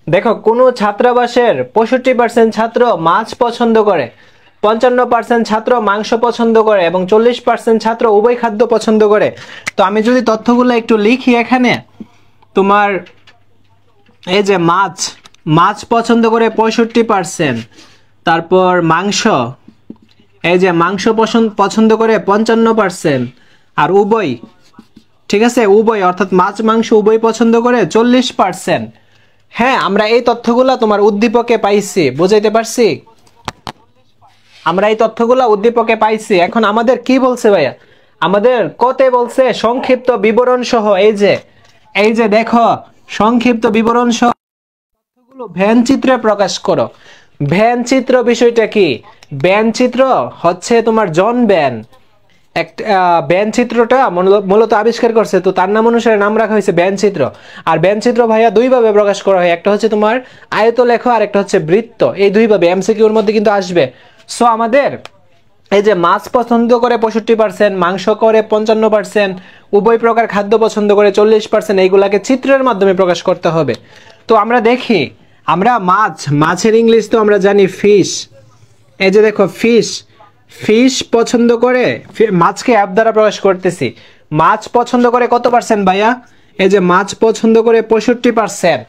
দেখো কোনো ছাত্রাবাসের 65% ছাত্র মাছ পছন্দ করে, 55% ছাত্র মাংস পছন্দ করে এবং 40% ছাত্র উভয় খাদ্য পছন্দ করে। তো আমি যদি তথ্যগুলো একটু লিখি এখানে, তোমার এই যে মাছ, মাছ পছন্দ করে 65%, তারপর মাংস, এই যে মাংস পছন্দ করে 55%, আর উভয়, ঠিক আছে, উভয় অর্থাৎ মাছ মাংস উভয় পছন্দ করে 40%। হ্যাঁ, আমরা এই তথ্যগুলা তোমার উদ্দীপকে পাইছি, বুঝাইতে পারছি? আমরা এই তথ্যগুলা উদ্দীপকে পাইছি। এখন আমাদের কি বলছে ভাইয়া? আমাদের কতে বলছে সংক্ষিপ্ত বিবরণ সহ, এই যে দেখো, সংক্ষিপ্ত বিবরণ সহ তথ্যগুলো ভ্যান চিত্রে প্রকাশ করো। ভ্যান চিত্র বিষয়টা কি? ভ্যান চিত্র হচ্ছে তোমার জন ভ্যান, ব্যান চিত্রটা মূলত আবিষ্কার করছে, তো তার নাম অনুসারে নাম রাখা হয়েছে ব্যান চিত্র। আর ব্যান চিত্র ভাইয়া দুই ভাবে প্রকাশ করা হয়, একটা হচ্ছে তোমার আয়তলেখ আর একটা হচ্ছে বৃত্ত। এই দুই ভাবে এমসিকিউর মধ্যে কিন্তু আসবে। সো আমাদের এই যে মাছ পছন্দ করে 65%, মাংস করে 55%, উভয় প্রকার খাদ্য পছন্দ করে 40%, এইগুলাকে চিত্রের মাধ্যমে প্রকাশ করতে হবে। তো আমরা দেখি, আমরা মাছের ইংলিশ তো আমরা জানি ফিশ। এই যে দেখো ফিশ, ফিশ পছন্দ করে, মাছকে অ্যাপ দ্বারা প্রকাশ করতেছি। মাছ পছন্দ করে কত পার্সেন্ট ভাইয়া? এই যে মাছ পছন্দ করে 65%।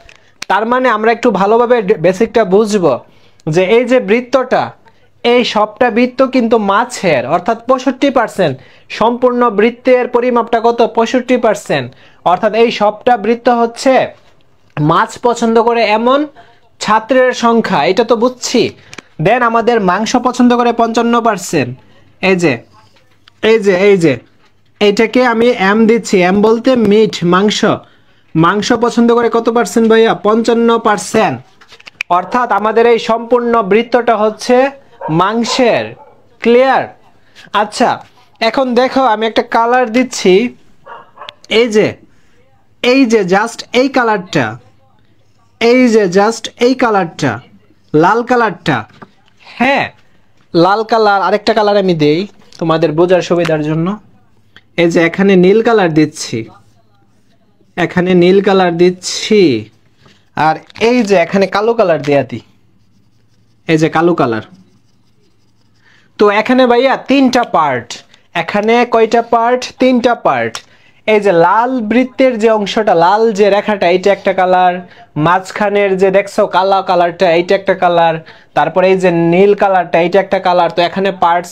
তার মানে আমরা একটু ভালোভাবে বেসিকটা বুঝবো যে এই যে বৃত্তটা, এই সবটা বৃত্ত কিন্তু মাছের, অর্থাৎ 65%। সম্পূর্ণ বৃত্তের পরিমাপটা কত? 65%। অর্থাৎ এই সবটা বৃত্ত হচ্ছে মাছ পছন্দ করে এমন ছাত্রের সংখ্যা, এটা তো বুঝছি। দেন আমাদের মাংস পছন্দ করে 55%। এই যে এইটাকে আমি এম দিচ্ছি, এম বলতে মিট, মাংস। মাংস পছন্দ করে কত পার্সেন্ট ভাইয়া? 55%। অর্থাৎ আমাদের এই সম্পূর্ণ বৃত্তটা হচ্ছে মাংসের। ক্লিয়ার? আচ্ছা, এখন দেখো আমি একটা কালার দিচ্ছি। এই যে জাস্ট এই কালারটা, এই কালারটা, লাল কালারটা। হ্যাঁ, লাল কালার। আরেকটা কালার আমি দেই তোমাদের বোঝার সুবিধার জন্য। এই যে এখানে নীল কালার দিচ্ছি, এখানে নীল কালার দিচ্ছি, আর এই যে এখানে কালো কালার দেয়া দিই, এই যে কালো কালার। তো এখানে ভাইয়া তিনটা পার্ট। এখানে কয়টা পার্ট? তিনটা পার্ট। এই যে লাল বৃত্তের যে অংশটা, লাল যে রেখাটা, এইটা একটা কালার। মাঝখানের যে দেখছো কালো কালারটা, এইটা একটা কালার। তারপরে এই যে নীল কালারটা, এইটা একটা কালার। তো এখানে পার্টস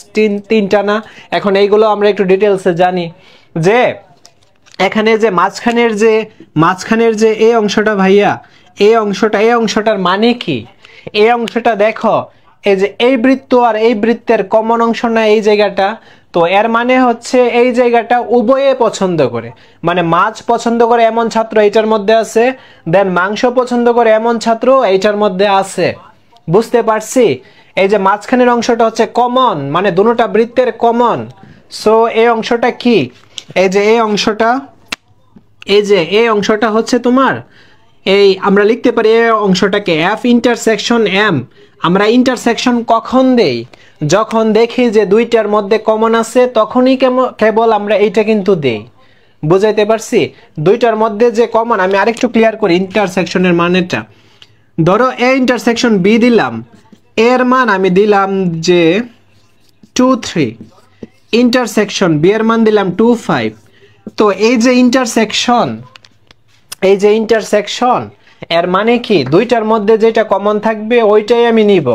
তিনটা না? এখন এইগুলো আমরা একটু ডিটেলসে জানি যে এখানে যে মাঝখানের যে এই অংশটা ভাইয়া, এই অংশটার মানে কি? এই অংশটা দেখো, এই যে এই বৃত্ত আর এই বৃত্তের কমন অংশ না এই জায়গাটা? তো এর মানে হচ্ছে এই জায়গাটা উভয়ে পছন্দ করে, মানে মাছ পছন্দ করে এমন ছাত্র এইটার মধ্যে আছে, দেন মাংস পছন্দ করে এমন ছাত্র এইটার মধ্যে আছে। বুঝতে পারছি? এই যে মাঝখানের অংশটা হচ্ছে কমন, মানে দুটোটা বৃত্তের কমন। সো এই অংশটা কি? এই যে এই অংশটা হচ্ছে তোমার, এই আমরা লিখতে পারি এই অংশটাকে এফ ইন্টারসেকশন এম। আমরা ইন্টারসেকশন কখন দেই? যখন দেখি যে দুইটার মধ্যে কমন আছে, তখনই কেবল আমরা এইটা কিন্তু দেই। বুঝাইতে পারছি? দুইটার মধ্যে যে কমন, আমি আরেকটু ক্লিয়ার করি ইন্টারসেকশনের মানেটা। ধরো এ ইন্টারসেকশন বি দিলাম, এর মান আমি দিলাম যে 2 3, ইন্টারসেকশন বি এর মান দিলাম 2 5। তো এই যে ইন্টারসেকশন এর মানে কি? দুইটার মধ্যে যেটা কমন থাকবে ওইটাই আমি নিব।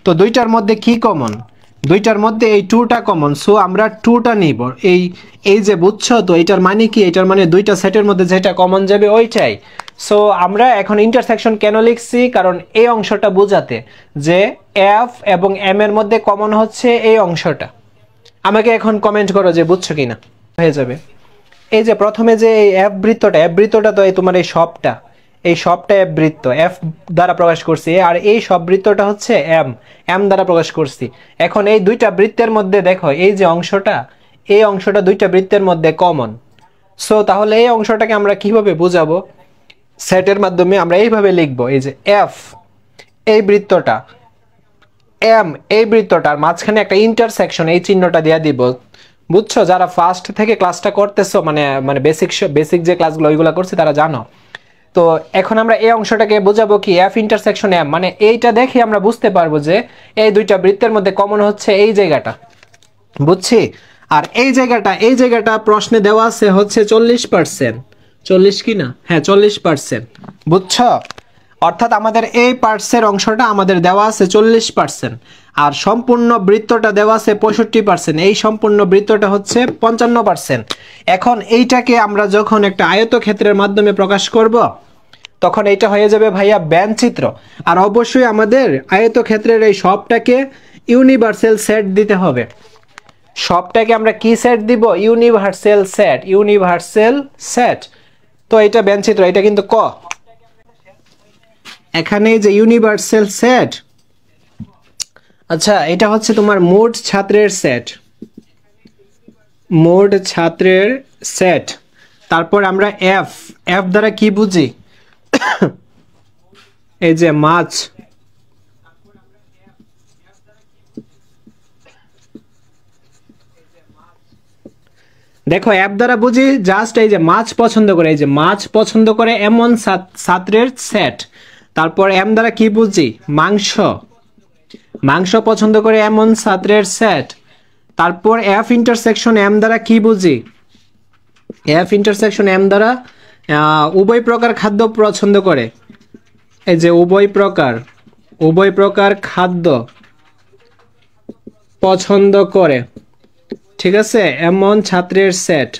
তো দুইটার মধ্যে কি কমন? দুইটার মধ্যে এই 2টা কমন, সো আমরা 2টা নিব। এই যে বুঝছো তো, এটার মানে কি? এটার মানে দুইটা সেটের মধ্যে যেটা কমন যাবে ওইটাই। সো আমরা এখন ইন্টারসেকশন কেন লিখছি? কারণ এই অংশটা বোঝাতে যে এফ এবং এম এর মধ্যে কমন হচ্ছে এই অংশটা। আমাকে এখন কমেন্ট করো যে বুঝছো কিনা, হয়ে যাবে। এই যে প্রথমে যে এফ বৃত্তটা তো এই তোমার এই সবটা এফ বৃত্ত, এফ দ্বারা প্রকাশ করছি, আর এই সব বৃত্তটা হচ্ছে এম দ্বারা প্রকাশ করছি। এখন এই দুইটা বৃত্তের মধ্যে দেখো এই যে এই অংশটা দুইটা বৃত্তের মধ্যে কমন। সো তাহলে এই অংশটাকে আমরা কিভাবে বুঝাবো? সেটের মাধ্যমে আমরা এইভাবে লিখবো, এই যে এফ এই বৃত্তটা, এম এই বৃত্তটার মাঝখানে একটা ইন্টারসেকশন, এই চিহ্নটা দিয়ে দিব। বুঝছো? যারা ফার্স্ট থেকে ক্লাসটা করতেছো, মানে বেসিক যে ক্লাসগুলো ওইগুলো করছে তারা জানো তো এখন আমরা এই অংশটাকে বোঝাবো কি এফ ইন্টারসেকশন এম, মানে এইটা দেখে আমরা বুঝতে পারবো যে এই দুইটা বৃত্তের মধ্যে কমন হচ্ছে এই জায়গাটা, বুঝছি। আর এই জায়গাটা প্রশ্নে দেওয়া আছে হচ্ছে 40%, 40 কি না, হ্যাঁ 40%, বুঝছো। অর্থাৎ আমাদের এই পার্টসের অংশটা আমাদের দেওয়া আছে 40%, আর সম্পূর্ণ বৃত্তটা দেওয়া আছে 65%, এই সম্পূর্ণ বৃত্তটা হচ্ছে 55%। এখন এইটাকে আমরা যখন একটা আয়তক্ষেত্রের মাধ্যমে প্রকাশ করব তখন এইটা হয়ে যাবে ভাইয়া ব্যঞ্চিত্র। আর অবশ্যই আমাদের আয়তক্ষেত্রের এই সবটাকে ইউনিভার্সাল সেট দিতে হবে। সবটাকে আমরা কি সেট দিব? Universal set, universal set. তো এটা ব্যঞ্চিত্র, এটা কিন্তু ক। এখানে যে ইউনিভার্সাল সেট, আচ্ছা এটা হচ্ছে তোমার মোট ছাত্রের সেট, মোট ছাত্রের সেট। তারপর আমরা এফ, এফ দ্বারা কি বুঝি? এই যে মাছ, দেখো অ্যাপ দ্বারা বুঝি জাস্ট এই যে মাছ পছন্দ করে, এই যে মাছ পছন্দ করে এমন ছাত্রের সেট। তারপর এম দ্বারা কি বুঝি? মাংস, মাংস পছন্দ করে এমন ছাত্রের সেট। তারপর এফ ইন্টারসেকশন এম দ্বারা কি বুঝি? এফ ইন্টারসেকশন এম দ্বারা উভয় প্রকার খাদ্য পছন্দ করে, এই যে উভয় প্রকার খাদ্য পছন্দ করে, ঠিক আছে, এমন ছাত্রের সেট।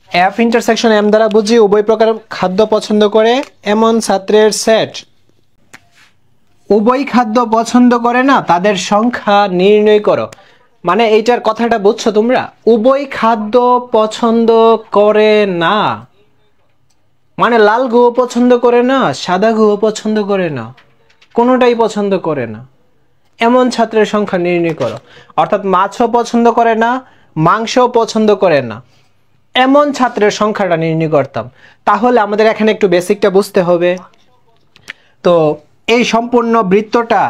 এফ ইন্টারসেকশন এম দ্বারা বুঝি উভয় প্রকার খাদ্য পছন্দ করে এমন ছাত্রের সেট। উভয় খাদ্য পছন্দ করে না তাদের সংখ্যা নির্ণয় করো। মানে এইটার কথাটা বুঝছো তোমরা? উভয় খাদ্য পছন্দ করে না মানে লাল গুহ পছন্দ করে না, সাদা গুহ পছন্দ করে না, কোনোটাই পছন্দ করে না এমন ছাত্রের সংখ্যা নির্ণয় করো। অর্থাৎ মাছও পছন্দ করে না, মাংসও পছন্দ করে না, এমন ছাত্রের সংখ্যাটা নির্ণয় করতাম। তাহলে আমাদের এখানে একটু বেসিকটা বুঝতে হবে। তো এই সম্পূর্ণ বৃত্তটা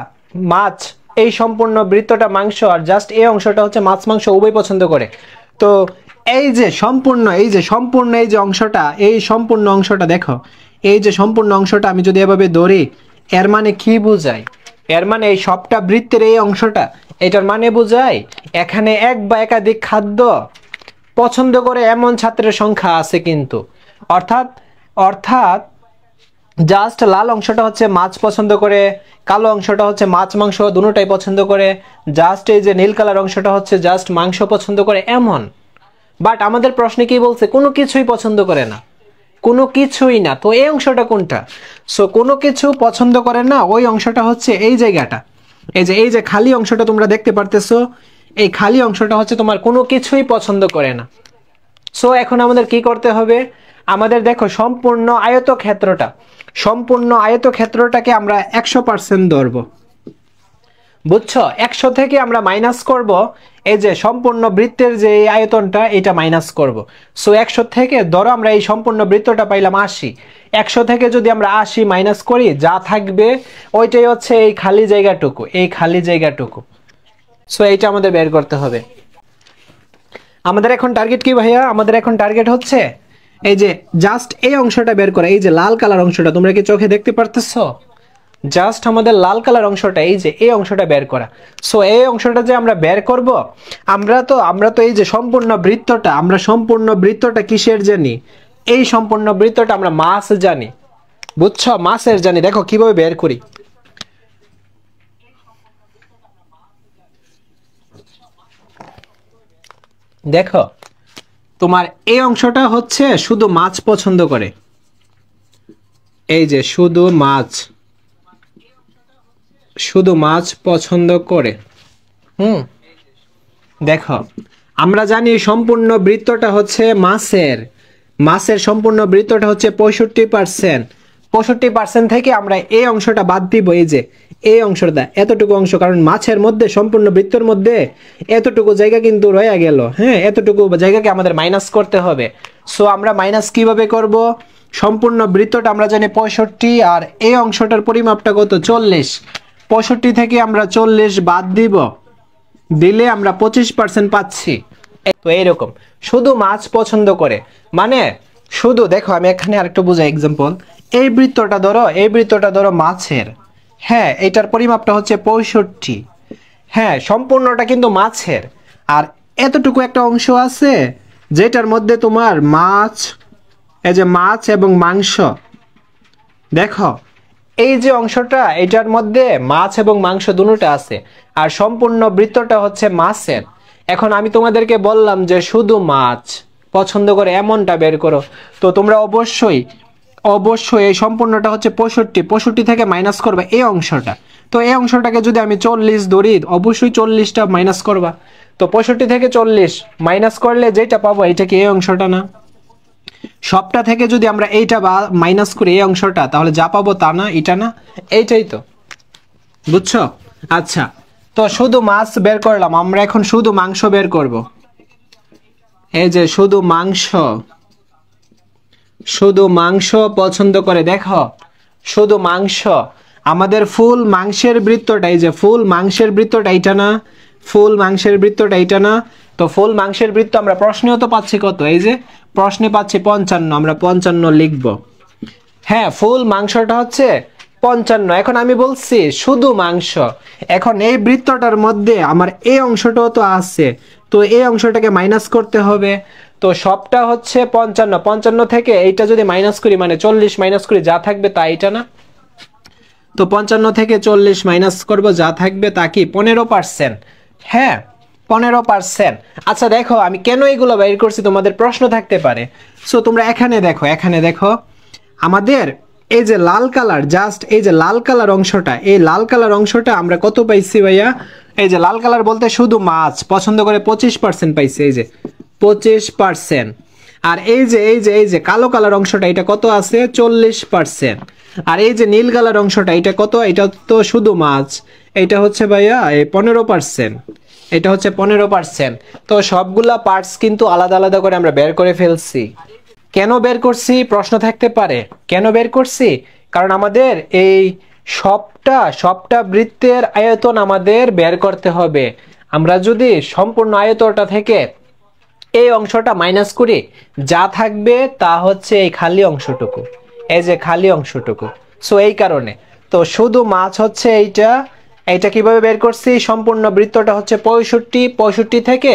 মাছ, এই সম্পূর্ণ বৃত্তটা মাংস, আর জাস্ট এই অংশটা হচ্ছে মাছ মাংস উভয় পছন্দ করে। তো এই যে সম্পূর্ণ এই যে অংশটা, এই সম্পূর্ণ অংশটা দেখো, এই যে সম্পূর্ণ অংশটা আমি যদি এভাবে ধরি, এর মানে কি বোঝায়? এর মানে এই সবটা বৃত্তের এই অংশটা, এটার মানে বোঝায় এখানে এক বা একাধিক খাদ্য পছন্দ করে এমন ছাত্রের সংখ্যা আছে কিন্তু। অর্থাৎ অর্থাৎ জাস্ট লাল অংশটা হচ্ছে মাছ পছন্দ করে, কালো অংশটা হচ্ছে মাছ মাংস দুটোটাই পছন্দ করে, জাস্ট এই যে নীল কালার অংশটা হচ্ছে জাস্ট মাংস পছন্দ করে এমন। বাট আমাদের প্রশ্নে কি বলছে? কোনো কিছুই পছন্দ করে না, কোনো কিছুই না। তো এই অংশটা কোনটা? সো কোনো কিছু পছন্দ করে না ওই অংশটা হচ্ছে এই জায়গাটা, এই যে খালি অংশটা তোমরা দেখতে পারতেছো, এই খালি অংশটা হচ্ছে তোমার কোনো কিছুই পছন্দ করে না। সো এখন আমাদের কি করতে হবে? আমাদের দেখো সম্পূর্ণ আয়তক্ষেত্রটাকে আমরা 100% ধরবো, বুঝছো? 100 থেকে আমরা মাইনাস করব এই যে সম্পূর্ণ বৃত্তের যে আয়তনটা, এটা মাইনাস করব। সো 100 থেকে ধরো আমরা এই সম্পূর্ণ বৃত্তটা পাইলাম 80, 100 থেকে যদি আমরা 80 মাইনাস করি, যা থাকবে ওইটাই হচ্ছে এই খালি জায়গাটুকু, এই খালি জায়গাটুকু। সো এইটা আমাদের বের করতে হবে। আমাদের এখন টার্গেট কি ভাইয়া? আমাদের এখন টার্গেট হচ্ছে এই যে জাস্ট এই অংশটা বের করা, এই যে লাল কালার অংশটা তোমরা কি চোখে দেখতে পারতেছো? জাস্ট আমাদের লাল কালার অংশটা, এই যে এই অংশটা বের করা। সো এই অংশটা যে আমরা বের করব, আমরা তো এই যে সম্পূর্ণ বৃত্তটা কিসের জানি? এই সম্পূর্ণ বৃত্তটা আমরা মাছ জানি, বুঝছো? মাছের জানি। দেখো কিভাবে বের করি। দেখো তোমার এই অংশটা হচ্ছে শুধু মাছ পছন্দ করে, এই যে শুধু মাছ পছন্দ করে। দেখো আমরা জানি সম্পূর্ণ বৃত্তটা হচ্ছে মাছের সম্পূর্ণ বৃত্তটা হচ্ছে 65%। 65% থেকে আমরা এই অংশটা বাদ দিব, এই যে এই অংশটা, এতটুকু অংশ, কারণ মাছের মধ্যে সম্পূর্ণ বৃত্তের মধ্যে এতটুকু জায়গা কিন্তু রয়ে গেল। হ্যাঁ, এতটুকু জায়গাকে আমাদের মাইনাস করতে হবে। সো আমরা মাইনাস কিভাবে করব? সম্পূর্ণ বৃত্তটা আমরা জানি 65, আর এই অংশটার পরিমাপটা কত? 40। 65 থেকে আমরা 40 বাদ দিব, দিলে আমরা 25% পাচ্ছি। তো এইরকম শুধু মাছ পছন্দ করে, মানে শুধু দেখো আমি এখানে আরেকটু বুঝাই এক্সাম্পল। এই বৃত্তটা ধরো মাছের। হ্যাঁ, এটার পরিমাপটা হচ্ছে 65। হ্যাঁ, সম্পূর্ণটা কিন্তু মাছের। আর এতটুকু একটা অংশ আছে যেটার মধ্যে তোমার মাছ, এই যে মাছ এবং মাংস, দেখো এই যে অংশটা এটার মধ্যে মাছ এবং মাংস দুটোটা আছে। আর সম্পূর্ণ বৃত্তটা হচ্ছে মাছের। এখন আমি তোমাদেরকে বললাম যে শুধু মাছ পছন্দ করে এমনটা বের করো। তো তোমরা অবশ্যই এই সম্পূর্ণটা হচ্ছে 65 থেকে মাইনাস করবে এই অংশটা। তো এই অংশটাকে যদি আমি 40 ধরি, অবশ্যই 40টা মাইনাস করবা। তো 65 থেকে 40 মাইনাস করলে যেটা পাবো এটা কি এই অংশটা না? সবটা থেকে যদি আমরা এইটা বা মাইনাস করি এই অংশটা, তাহলে যা পাবো তা না, এটা না, এইটাই তো। বুঝছো? আচ্ছা, তো শুধু মাছ বের করলাম, আমরা এখন শুধু মাংস বের করব। এই যে শুধু মাংস পছন্দ করে, দেখো শুধু মাংস। আমাদের ফুল মাংসের বৃত্তটা, এই যে ফুল মাংসের বৃত্তটা এইটা না, ফুল মাংসের বৃত্তটা এইটা না। তো ফুল মাংসের বৃত্ত আমরা প্রশ্নেও তো পাচ্ছি কত, এই যে প্রশ্নে পাচ্ছি 55, আমরা 55 লিখব। হ্যাঁ, ফুল মাংসটা হচ্ছে 55। এখন আমি বলছি শুধু মাংস। এখন এই বৃত্তটার মধ্যে আমার এই অংশটাও তো আছে, তো এই অংশটাকে মাইনাস করতে হবে। তো সবটা হচ্ছে 55 থেকে এইটা যদি মাইনাস করি, মানে 40 মাইনাস করি, যা থাকবে তা এটা না। তো 55 থেকে 40 মাইনাস করব, যা থাকবে তা কি 15%। হ্যাঁ, 15%। আচ্ছা দেখো আমি কেন এগুলো বের করছি, তোমাদের প্রশ্ন থাকতে পারে। সো তোমরা এখানে দেখো আমাদের এই যে লাল কালার, জাস্ট এই যে লাল কালার অংশটা, এই লাল কালার অংশটা আমরা কত পাইছি ভাইয়া? এই যে লাল কালার বলতে শুধু মাছ পছন্দ করে 25% পাইছি, এই যে 25%। আর এই যে কালো কালার অংশটা এটা কত আছে? 40%। আর এই যে নীল কালার অংশটা এটা কত? এটা তো শুধু মাছ, এটা হচ্ছে ভাইয়া 15%। এটা হচ্ছে 15%। তো সবগুলা পার্টস কিন্তু আলাদা আলাদা করে আমরা বের করে ফেলছি। কেন বের করছি প্রশ্ন থাকতে পারে। কেন বের করছি? কারণ আমাদের এই সবটা বৃত্তের আয়তন আমাদের বের করতে হবে। আমরা যদি সম্পূর্ণ আয়তনটা থেকে এই অংশটা মাইনাস করি, যা থাকবে তা হচ্ছে এই খালি অংশটুকু, এই যে খালি অংশটুকু। সো এই কারণে তো শুধু মাছ হচ্ছে এইটা কিভাবে বের করছি? সম্পূর্ণ বৃত্তটা হচ্ছে 65 থেকে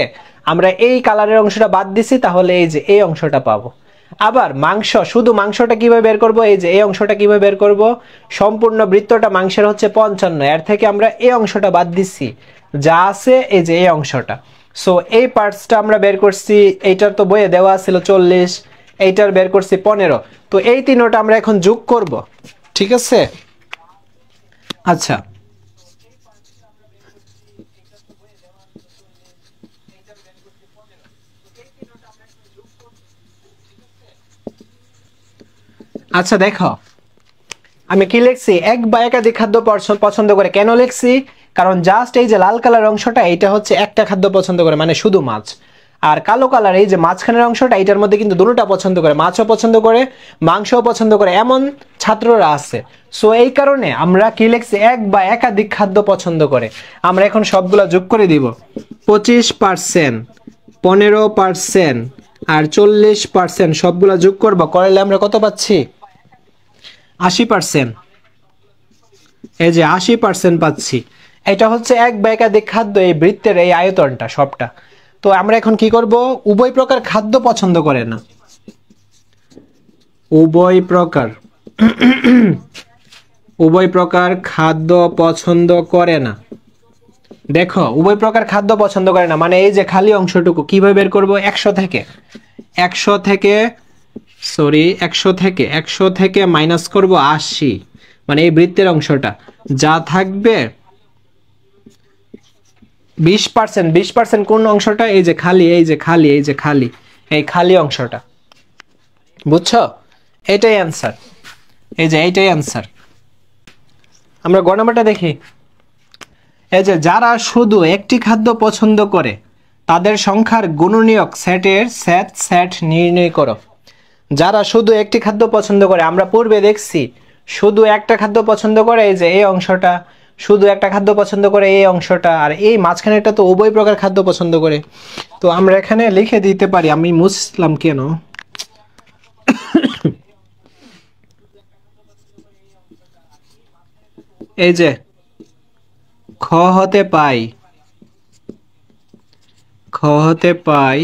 আমরা এই কালারের অংশটা বাদ দিছি, তাহলে এই যে এই অংশটা পাবো। আবার শুধু মাংসটা কিভাবে বের করব? এই যে এই অংশটা কিভাবে বের করব? সম্পূর্ণ বৃত্তটা মাংসের হচ্ছে 55, এর থেকে আমরা এই অংশটা বাদ দিছি, যা আছে এই যে এই অংশটা। সো এই পার্টসটা আমরা বের করছি। এইটার তো বইয়ে দেওয়া ছিল 40, এইটার বের করছি 15। তো এই তিনটা আমরা এখন যোগ করব, ঠিক আছে? আচ্ছা, আচ্ছা দেখো আমি কি লিখছি? এক বা একাধিক খাদ্য পছন্দ করে। কেন লিখছি? কারণ জাস্ট এই যে লাল কালার অংশটা এটা হচ্ছে একটা খাদ্য পছন্দ করে, মানে শুধু মাছ। আর কালো কালার এই যে মাঝখানের অংশটা, এটার মধ্যে কিন্তু দুটোটা পছন্দ করে, মাছও পছন্দ করে মাংসও পছন্দ করে, এমন ছাত্ররা আছে। সো এই কারণে আমরা কি লিখছি? এক বা একাধিক খাদ্য পছন্দ করে। আমরা এখন সবগুলা যোগ করে দিব। 25%, 15% আর 40% সবগুলা যোগ করবো, করলে আমরা কত পাচ্ছি? 80%। এই যে 80% পাচ্ছি। এটা হচ্ছে এক বা একাধিক খাদ্য, এই বৃত্তের এই আয়তনটা সবটা। তো আমরা এখন কি করব? উভয় প্রকার খাদ্য পছন্দ করে না, উভয় প্রকার খাদ্য পছন্দ করে না। দেখো উভয় প্রকার খাদ্য পছন্দ করে না, মানে এই যে খালি অংশটুকু কিভাবে বের করব? 100 থেকে মাইনাস করব 80, মানে এই বৃত্তের অংশটা, যা থাকবে 20%। 20% কোন অংশটা? এই যে খালি, এই খালি অংশটা। বুঝছো? এটাই অ্যান্সার, এই যে এইটাই অ্যান্সার। আমরা গ নাম্বারটা দেখি। এই যে যারা শুধু একটি খাদ্য পছন্দ করে তাদের সংখ্যার গুণনীয়ক সেট নির্ণয় করো। যারা শুধু একটি খাদ্য পছন্দ করে, আমরা পূর্বে দেখছি শুধু একটা খাদ্য পছন্দ করে এই যে এই অংশটা, শুধু একটা খাদ্য পছন্দ করে এই অংশটা, আর এই মাঝখানেটা তো উভয় প্রকার খাদ্য পছন্দ করে। তো আমরা এখানে লিখে দিতে পারি, আমি মুছলাম কেন, এই যে খ হতে পাই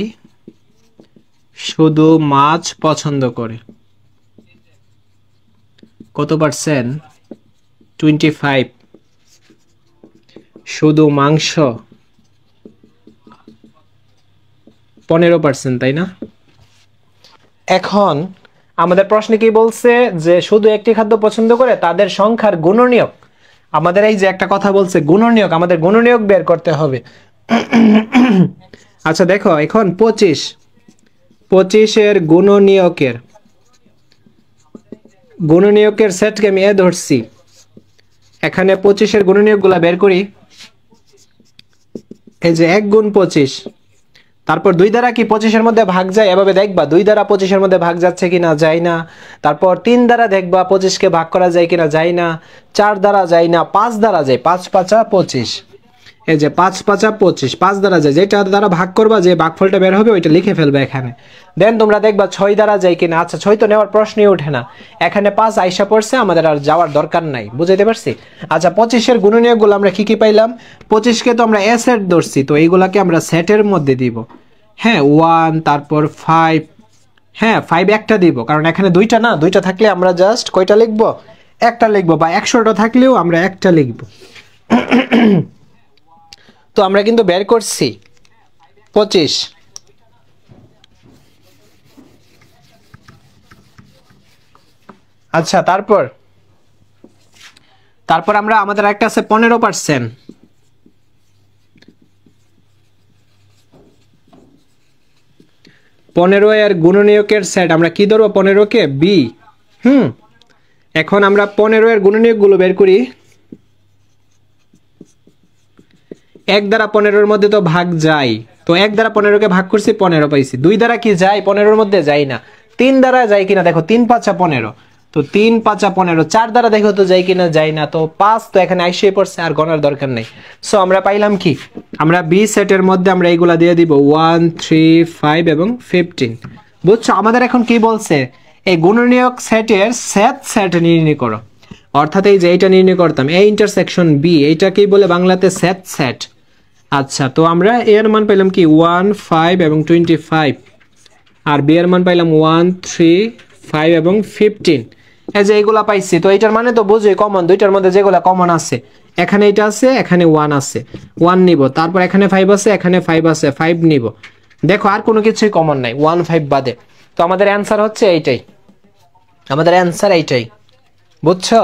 শুধু মাছ পছন্দ করে। কত পার্সেন্ট? 25। শুধু মাংস 15%, তাই না? এখন আমাদের প্রশ্নে কি বলছে যে শুধু একটি খাদ্য পছন্দ করে তাদের সংখ্যার গুণনীয়ক। আমাদের এই যে একটা কথা বলছে গুণনীয়ক, আমাদের গুণনীয়ক বের করতে হবে। আচ্ছা দেখো, এখন 25 এর গুণনীয়কের সেটকে আমি এ ধরছি। এখানে 25-এর গুণনীয়কগুলা বের করি। এই যে 1 গুণ 25, তারপর 2 দ্বারা কি 25-এর মধ্যে ভাগ যায়? এভাবে দেখবা 2 দ্বারা 25-এর মধ্যে ভাগ যাচ্ছে কিনা, যায় না। তারপর 3 দ্বারা দেখবা 25-কে ভাগ করা যায় কিনা, যায় না। 4 দ্বারা যায় না, 5 দ্বারা যায়। 5 5 25, এই যে 5 5 25, 5 দ্বারা যায়। যেটা দ্বারা ভাগ করবা, যে ভাগফলটা বের হবে ওইটা লিখে ফেলবে এখানে। দেন তোমরা দেখবা 6 দ্বারা যায় কিনা। আচ্ছা 6 তো নেওয়ার প্রশ্নই ওঠে না, এখানে 5 আইসা পড়ছে, আমাদের আর যাওয়ার দরকার নাই। বুঝাইতে পারছি? আচ্ছা 25-এর গুণনীয়কগুলো আমরা কি কি পাইলাম? 25-কে তো আমরা এ সেট ধরছি, তো এইগুলাকে আমরা সেটের মধ্যে দিব। হ্যাঁ 1, তারপর 5। হ্যাঁ 5 একটা দিব, কারণ এখানে 2টা না, 2টা থাকলে আমরা জাস্ট কয়টা লিখবো? একটা লিখবো। বা 100টা থাকলেও আমরা একটা লিখবো। তো আমরা কিন্তু বের করছি 25। আচ্ছা তারপর আমরা আমাদের একটা আছে 15%। 15-এর গুণনীয়কের সেট আমরা কি ধরবো? 15-কে বি। এখন আমরা 15-এর গুণনীয়কগুলো বের করি। 1 দ্বারা 15-এর মধ্যে তো ভাগ যায়, তো 1 দ্বারা 15-কে ভাগ করছি, 15 পাইছি। 2 দ্বারা কি যায়? 15-এর মধ্যে যায় না। 3 দ্বারা যায় কিনা দেখো, 3 5 15, তো 3 5 15। 4 দ্বারা দেখো তো যায় কিনা, যায় না। তো 5 তো এখানে আইসে পড়ছে, আর গণার দরকার নেই। সো আমরা পাইলাম কি? আমরা বি সেটের মধ্যে আমরা এইগুলা দিয়ে দিব 1 3 5 এবং 15। বুঝছো? আমাদের এখন কি বলছে? এই গুণনীয়ক সেটের সেট নির্ণয় করো। অর্থাৎ এই যে এইটা নির্ণয় করতাম, এ ইন্টারসেকশন বি, এইটাকেই বলে বাংলাতে সেট। আচ্ছা তো আমরা এ এর মান পাইলাম কি 1 5 এবং 25, আর বি এর মান পাইলাম 1 3 5 এবং 15। এই যে এইগুলা পাইছি, তো এইটার মানে তো বুঝোই কমন। দুইটার মধ্যে যেগুলা কমন আছে, এখানে এটা আছে, এখানে 1 আছে, 1 নিব। তারপর এখানে 5 আছে, এখানে 5 আছে, 5 নিব। দেখো আর কোনো কিছুই কমন নাই 1 5 বাদে। তো আমাদের অ্যান্সার হচ্ছে এইটাই, আমাদের অ্যান্সার এইটাই। বুঝছো?